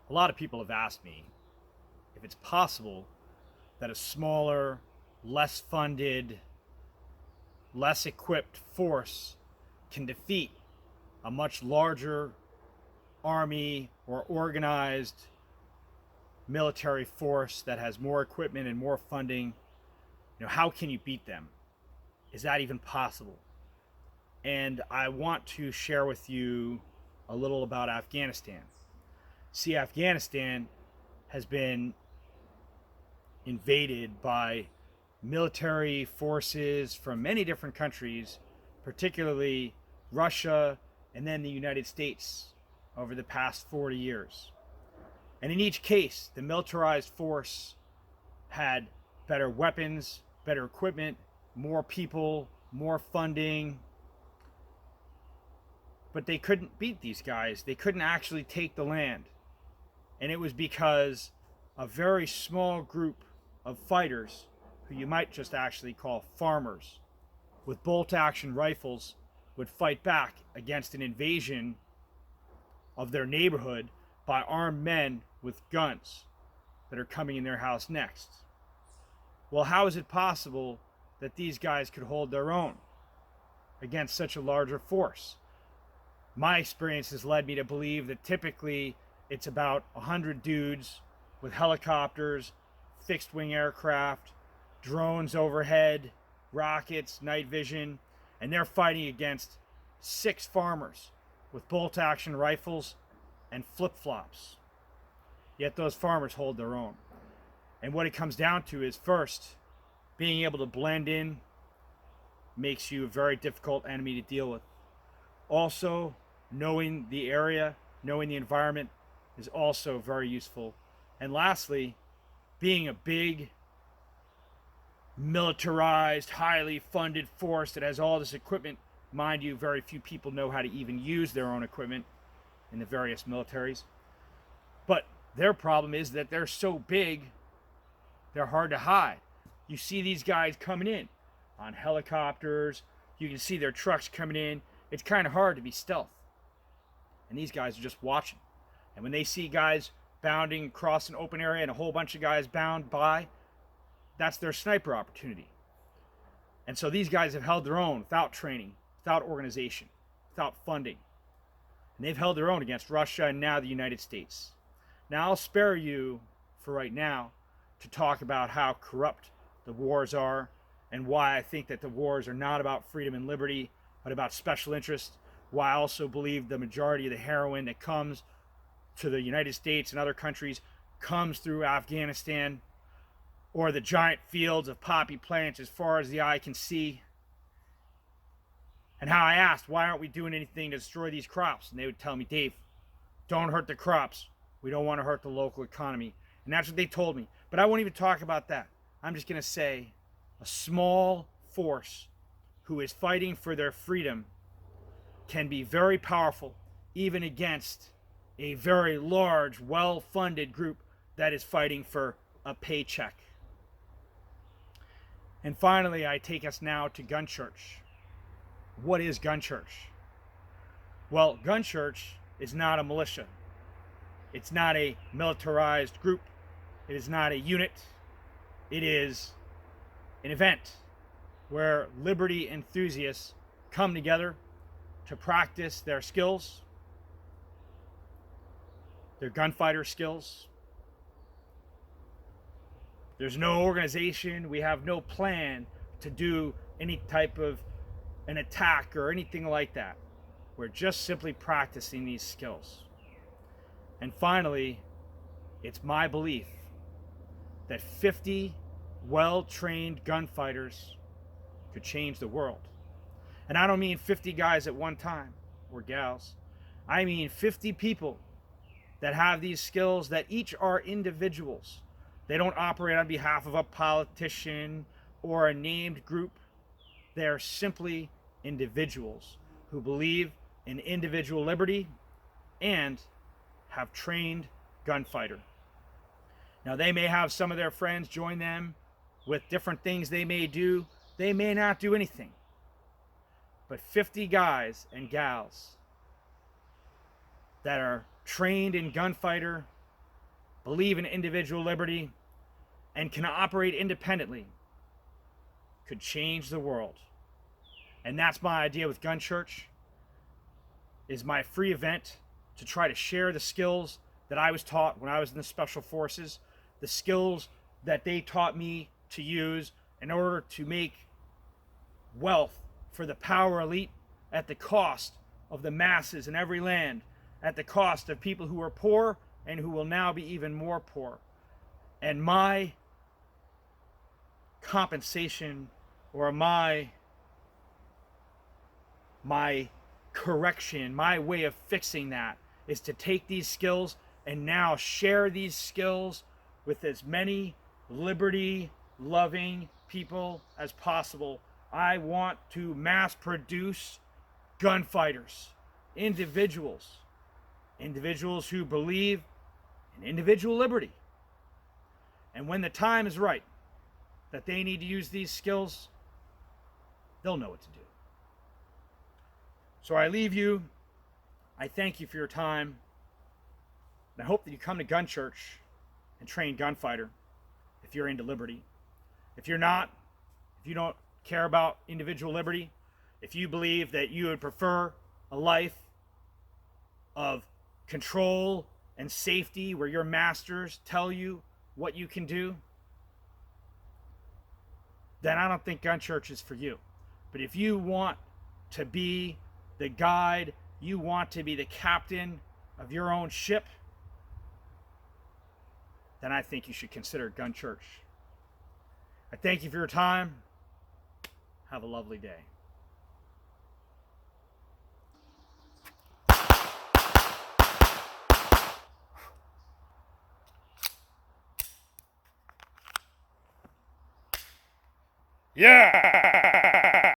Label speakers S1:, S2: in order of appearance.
S1: A lot of people have asked me if it's possible that a smaller, less funded, less equipped force can defeat a much larger army or organized military force that has more equipment and more funding. How can you beat them? Is that even possible? And I want to share with you a little about Afghanistan. See, Afghanistan has been invaded by military forces from many different countries, particularly Russia and then the United States, over the past 40 years. And in each case, the militarized force had better weapons, better equipment, more people, more funding. But they couldn't beat these guys. They couldn't actually take the land. And it was because a very small group of fighters, who you might just actually call farmers, with bolt action rifles, would fight back against an invasion of their neighborhood by armed men with guns that are coming in their house next. Well, how is it possible that these guys could hold their own against such a larger force? My experience has led me to believe that typically it's about 100 dudes with helicopters, fixed wing aircraft, drones overhead, rockets, night vision, and they're fighting against 6 farmers with bolt action rifles and flip flops. Yet those farmers hold their own. And what it comes down to is, first, being able to blend in makes you a very difficult enemy to deal with. Also, knowing the area, knowing the environment is also very useful. And lastly, being a big, militarized, highly funded force that has all this equipment. Mind you, very few people know how to even use their own equipment in the various militaries. But their problem is that they're so big, they're hard to hide. You see these guys coming in on helicopters. You can see their trucks coming in. It's kind of hard to be stealth. And these guys are just watching. And when they see guys bounding across an open area and a whole bunch of guys bound by, that's their sniper opportunity. And so these guys have held their own without training, without organization, without funding. And they've held their own against Russia and now the United States. Now I'll spare you, for right now, to talk about how corrupt the wars are and why I think that the wars are not about freedom and liberty, but about special interest. Why I also believe the majority of the heroin that comes to the United States and other countries comes through Afghanistan, or the giant fields of poppy plants as far as the eye can see. And how I asked, why aren't we doing anything to destroy these crops? And they would tell me, Dave, don't hurt the crops. We don't want to hurt the local economy. And that's what they told me. But I won't even talk about that. I'm just going to say a small force who is fighting for their freedom can be very powerful, even against a very large, well-funded group that is fighting for a paycheck. And finally, I take us now to Gun Church. What is Gun Church? Well, Gun Church is not a militia. It's not a militarized group. It is not a unit. It is an event where liberty enthusiasts come together to practice their skills, their gunfighter skills. There's no organization. We have no plan to do any type of an attack or anything like that. We're just simply practicing these skills. And finally, it's my belief that 50 well-trained gunfighters could change the world. And I don't mean 50 guys at one time, or gals. I mean 50 people that have these skills that each are individuals. They don't operate on behalf of a politician or a named group. They are simply individuals who believe in individual liberty and have trained gunfighter. Now, they may have some of their friends join them with different things they may do. They may not do anything. But 50 guys and gals that are trained in gunfighter believe in individual liberty, and can operate independently could change the world. And that's my idea with Gun Church, is my free event to try to share the skills that I was taught when I was in the Special Forces, the skills that they taught me to use in order to make wealth for the power elite at the cost of the masses in every land, at the cost of people who are poor and who will now be even more poor. And my compensation, or my correction, my way of fixing that, is to take these skills and now share these skills with as many liberty loving people as possible. I want to mass produce gunfighters, individuals who believe in individual liberty. And when the time is right that they need to use these skills, they'll know what to do. So I leave you. I thank you for your time. And I hope that you come to Gun Church and train gunfighter if you're into liberty. If you're not, if you don't care about individual liberty, if you believe that you would prefer a life of control and safety where your masters tell you what you can do, then I don't think Gun Church is for you. But if you want to be the guide, you want to be the captain of your own ship, then I think you should consider Gun Church. I thank you for your time. Have a lovely day. Yeah!